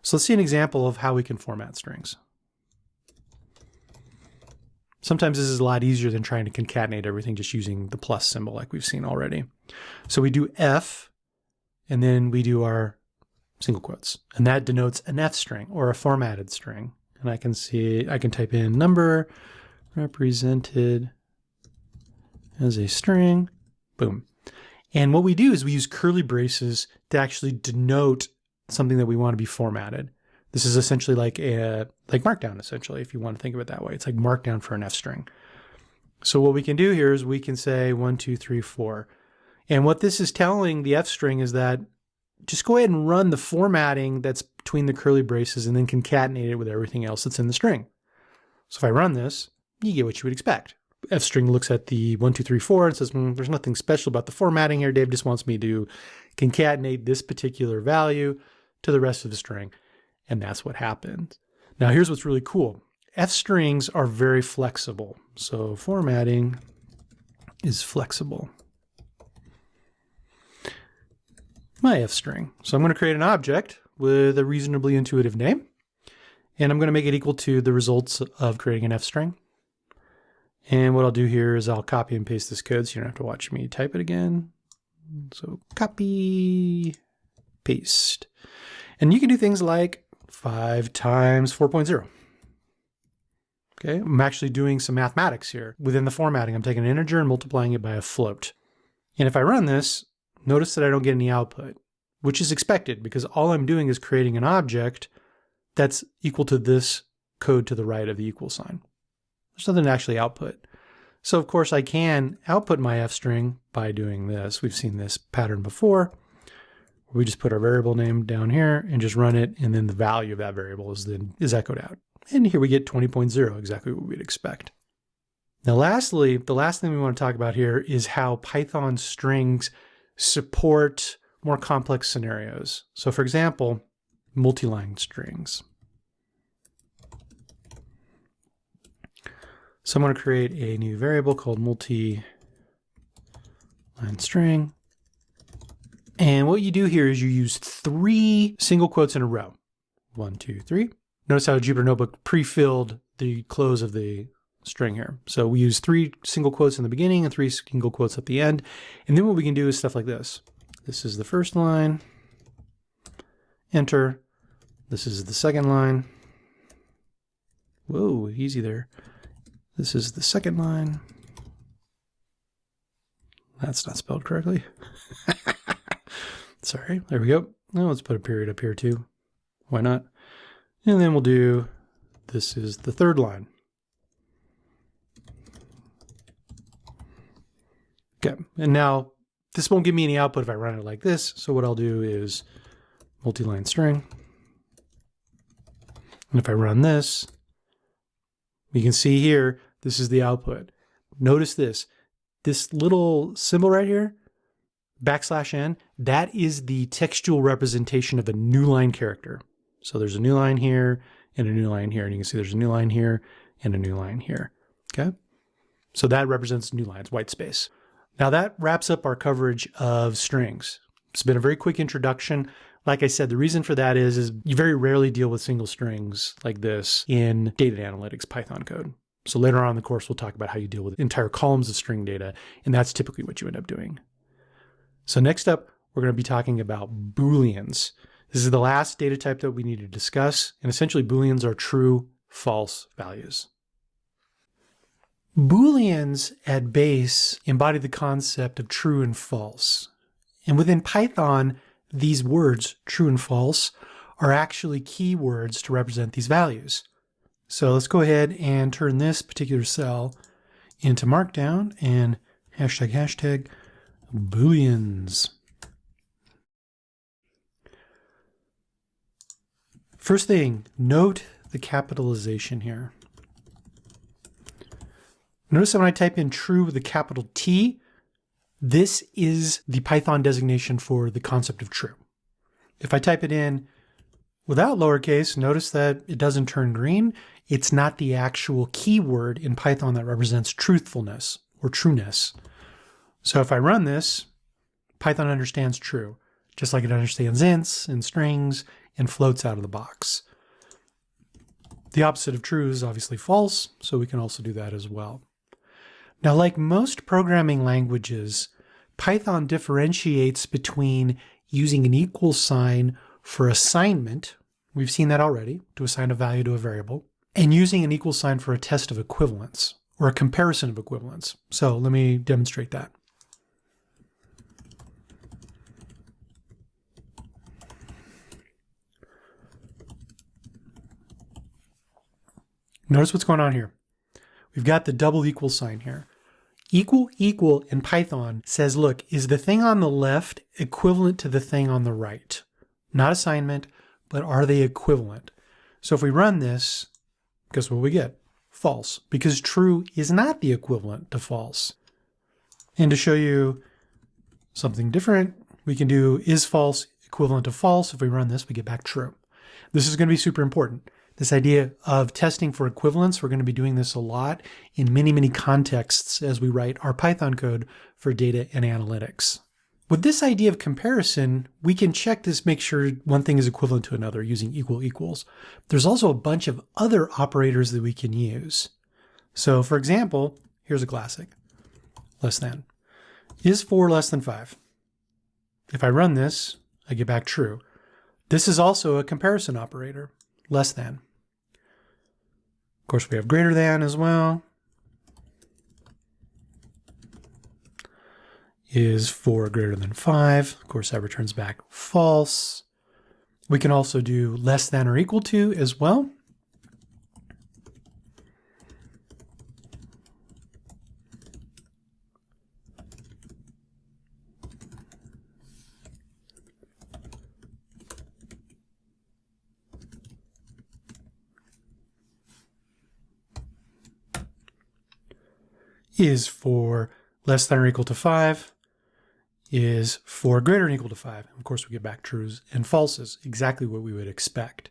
So let's see an example of how we can format strings. Sometimes this is a lot easier than trying to concatenate everything just using the plus symbol like we've seen already. So we do f, and then we do our single quotes, and that denotes an f string or a formatted string. And I can type in number represented as a string, boom. And what we do is we use curly braces to actually denote something that we want to be formatted. This is essentially like markdown, essentially, if you want to think of it that way. It's like markdown for an f string. So what we can do here is we can say 1, 2, 3, 4. And what this is telling the f string is that just go ahead and run the formatting that's between the curly braces and then concatenate it with everything else that's in the string. So if I run this, you get what you would expect. F string looks at the 1, 2, 3, 4 and says, there's nothing special about the formatting here. Dave just wants me to concatenate this particular value to the rest of the string. And that's what happens. Now here's what's really cool. F strings are very flexible. So formatting is flexible. My f string. So I'm going to create an object with a reasonably intuitive name. And I'm going to make it equal to the results of creating an f string. And what I'll do here is I'll copy and paste this code so you don't have to watch me type it again. So copy, paste. And you can do things like 5 times 4.0. Okay, I'm actually doing some mathematics here. Within the formatting, I'm taking an integer and multiplying it by a float. And if I run this, notice that I don't get any output, which is expected because all I'm doing is creating an object that's equal to this code to the right of the equal sign. There's nothing to actually output. So of course I can output my f string by doing this. We've seen this pattern before. We just put our variable name down here and just run it, and then the value of that variable is echoed out. And here we get 20.0, exactly what we'd expect. Now lastly, the last thing we want to talk about here is how Python strings support more complex scenarios. So for example, multi-line strings. So I'm going to create a new variable called multi-line string. And what you do here is you use 3 single quotes in a row. 1, 2, 3. Notice how Jupyter Notebook pre-filled the close of the string here. So we use 3 single quotes in the beginning and 3 single quotes at the end. And then what we can do is stuff like this. This is the first line. Enter. This is the second line. Whoa, easy there. This is the second line. That's not spelled correctly. Sorry, there we go. Now let's put a period up here too. Why not? And then we'll do, this is the third line. Okay, and now this won't give me any output if I run it like this. So what I'll do is multi-line string. And if I run this, we can see here, this is the output. Notice this little symbol right here, \n, that is the textual representation of a new line character. So there's a new line here and a new line here. And you can see there's a new line here and a new line here. Okay. So that represents new lines, white space. Now that wraps up our coverage of strings. It's been a very quick introduction. Like I said, the reason for that is you very rarely deal with single strings like this in data analytics Python code. So later on in the course, we'll talk about how you deal with entire columns of string data, and that's typically what you end up doing. So next up, we're going to be talking about Booleans. This is the last data type that we need to discuss, and essentially Booleans are true, false values. Booleans at base embody the concept of true and false. And within Python, these words, true and false, are actually keywords to represent these values. So let's go ahead and turn this particular cell into Markdown and hashtag Booleans. First thing, note the capitalization here. Notice that when I type in true with a capital T, this is the Python designation for the concept of true. If I type it in without lowercase, notice that it doesn't turn green. It's not the actual keyword in Python that represents truthfulness or trueness. So if I run this, Python understands true, just like it understands ints and strings and floats out of the box. The opposite of true is obviously false, so we can also do that as well. Now, like most programming languages, Python differentiates between using an equal sign for assignment, we've seen that already, to assign a value to a variable, and using an equal sign for a test of equivalence, or a comparison of equivalence. So let me demonstrate that. Notice what's going on here. We've got the double equal sign here. Equal in Python says, look, is the thing on the left equivalent to the thing on the right? Not assignment, but are they equivalent? So if we run this, guess what we get? False, because true is not the equivalent to false. And to show you something different, we can do is false equivalent to false. If we run this, we get back true. This is going to be super important. This idea of testing for equivalence, we're going to be doing this a lot in many contexts as we write our Python code for data and analytics. With this idea of comparison, we can check this, make sure one thing is equivalent to another using equals. There's also a bunch of other operators that we can use. So for example, here's a classic, less than. Is 4 less than 5? If I run this, I get back true. This is also a comparison operator, less than. Of course, we have greater than as well. Is 4 greater than 5? Of course, that returns back false. We can also do less than or equal to as well. Is 4 less than or equal to 5? Is 4 greater than or equal to 5? Of course, we get back trues and falses, exactly what we would expect.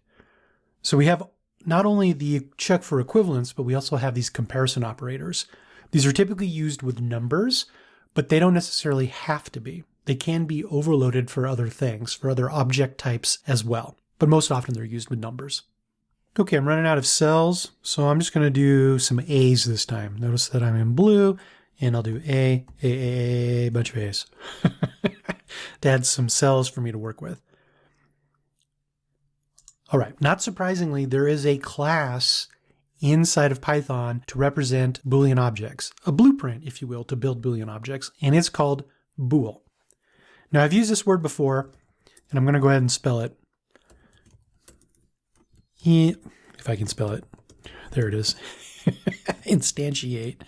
So we have not only the check for equivalence, but we also have these comparison operators. These are typically used with numbers, but they don't necessarily have to be. They can be overloaded for other things, for other object types as well. But most often they're used with numbers. Okay, I'm running out of cells, so I'm just going to do some A's this time. Notice that I'm in blue, and I'll do a bunch of A's to add some cells for me to work with. All right, not surprisingly, there is a class inside of Python to represent Boolean objects, a blueprint, if you will, to build Boolean objects, and it's called bool. Now, I've used this word before, and I'm going to go ahead and spell it. If I can spell it. There it is. Instantiate.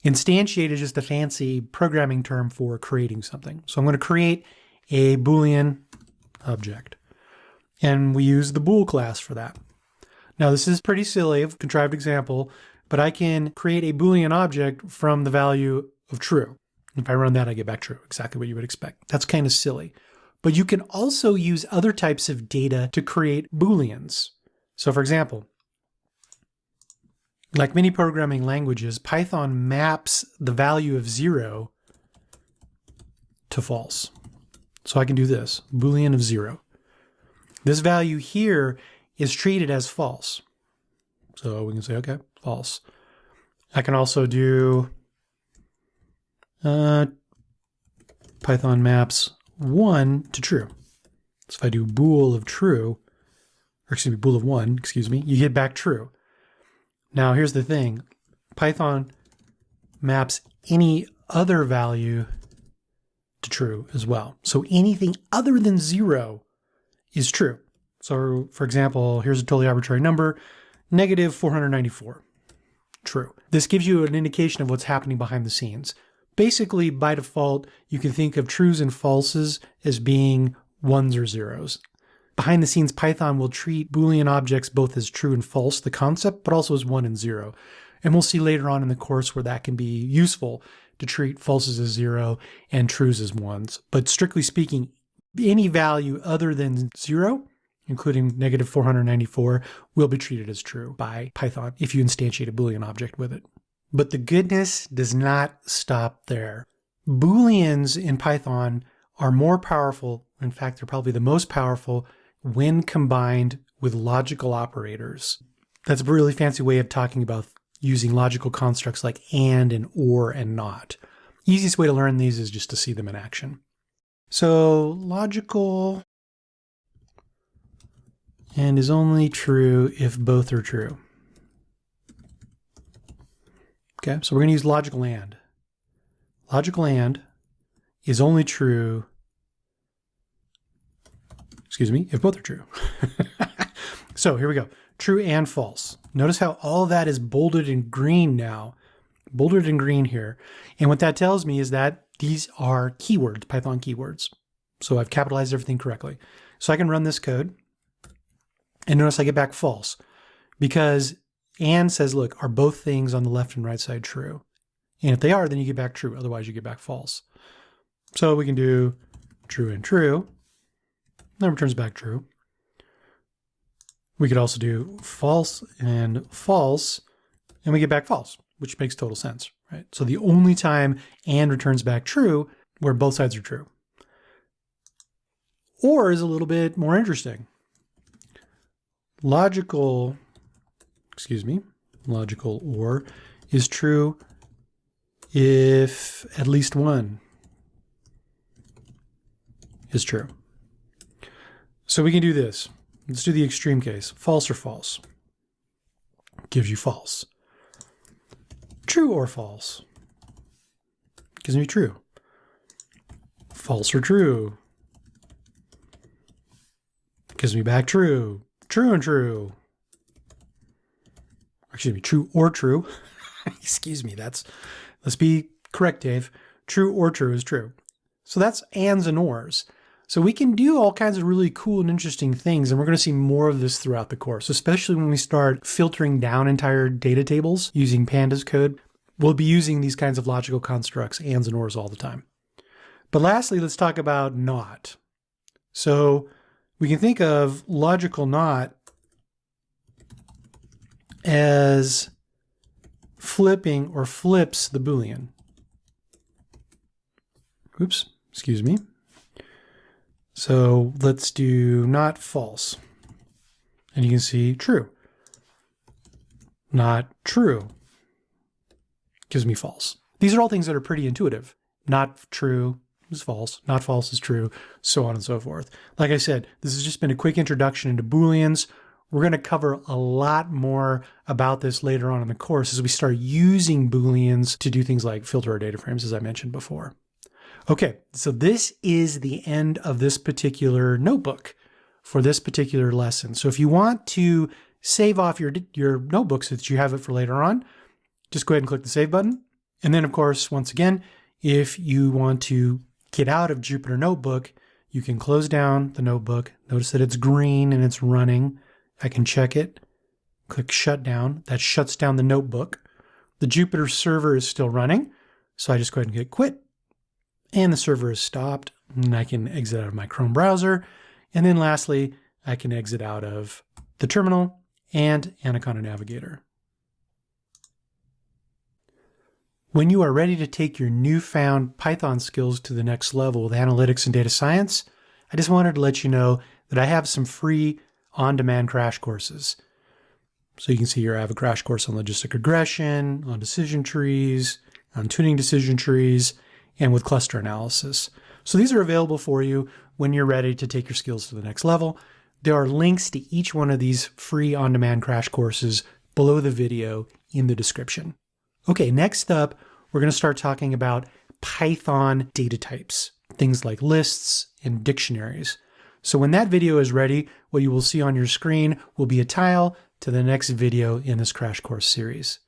Instantiate is just a fancy programming term for creating something. So I'm going to create a Boolean object. And we use the bool class for that. Now this is pretty silly, a contrived example, but I can create a Boolean object from the value of true. If I run that, I get back true, exactly what you would expect. That's kind of silly. But you can also use other types of data to create Booleans. So for example, like many programming languages, Python maps the value of 0 to false. So I can do this, Boolean of 0. This value here is treated as false. So we can say, okay, false. I can also do Python maps 1 to true. So if I do bool of true, or excuse me, bool of 1, excuse me, you get back true. Now here's the thing. Python maps any other value to true as well. So anything other than 0 is true. So for example, here's a totally arbitrary number, negative 494. True. This gives you an indication of what's happening behind the scenes. Basically, by default, you can think of trues and falses as being 1s or 0s. Behind the scenes, Python will treat Boolean objects both as true and false, the concept, but also as 1 and 0. And we'll see later on in the course where that can be useful to treat falses as 0 and trues as 1s. But strictly speaking, any value other than 0, including negative 494, will be treated as true by Python if you instantiate a Boolean object with it. But the goodness does not stop there. Booleans in Python are more powerful. In fact, they're probably the most powerful when combined with logical operators. That's a really fancy way of talking about using logical constructs like and or and not. Easiest way to learn these is just to see them in action. So logical and is only true if both are true. Okay, so we're going to use logical and. Logical and is only true, if both are true. So here we go. True and false. Notice how all that is bolded in green now. Bolded in green here. And what that tells me is that these are keywords, Python keywords. So I've capitalized everything correctly. So I can run this code. And notice I get back false. Because and says, look, are both things on the left and right side true? And if they are, then you get back true. Otherwise, you get back false. So we can do true and true. That returns back true. We could also do false, and we get back false, which makes total sense, right? So the only time and returns back true where both sides are true. Or is a little bit more interesting. Logical or is true if at least one is true. So we can do this. Let's do the extreme case. False or false? Gives you false. True or false? Gives me true. False or true? Gives me back true. True and true. Excuse me, true or true. Excuse me, let's be correct, Dave. True or true is true. So that's ands and ors. So we can do all kinds of really cool and interesting things, and we're going to see more of this throughout the course, especially when we start filtering down entire data tables using pandas code. We'll be using these kinds of logical constructs, ands and ors, all the time. But lastly, let's talk about not. So we can think of logical not as flipping or flips the Boolean. Oops, excuse me. So let's do not false. And you can see true. Not true gives me false. These are all things that are pretty intuitive. Not true is false, not false is true, so on and so forth. Like I said, this has just been a quick introduction into Booleans. We're going to cover a lot more about this later on in the course as we start using Booleans to do things like filter our data frames, as I mentioned before. Okay, so this is the end of this particular notebook for this particular lesson. So if you want to save off your notebook so that you have it for later on, just go ahead and click the save button. And then, of course, once again, if you want to get out of Jupyter Notebook, you can close down the notebook. Notice that it's green and it's running. I can check it. Click shut down. That shuts down the notebook. The Jupyter server is still running, so I just go ahead and hit quit. And the server is stopped, and I can exit out of my Chrome browser. And then lastly, I can exit out of the terminal and Anaconda Navigator. When you are ready to take your newfound Python skills to the next level with analytics and data science, I just wanted to let you know that I have some free on-demand crash courses. So you can see here I have a crash course on logistic regression, on decision trees, on tuning decision trees, and with cluster analysis. So these are available for you. when you're ready to take your skills to the next level. There are links to each one of these free on-demand crash courses below the video in the description. Okay, next up, we're going to start talking about Python data types, things like lists and dictionaries. So when that video is ready, what you will see on your screen will be a tile to the next video in this crash course series.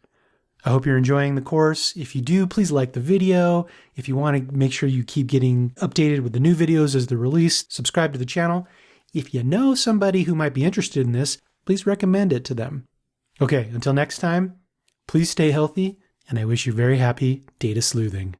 I hope you're enjoying the course. If you do, please like the video. If you want to make sure you keep getting updated with the new videos as they're released, subscribe to the channel. If you know somebody who might be interested in this, please recommend it to them. Okay, until next time, please stay healthy, and I wish you very happy data sleuthing.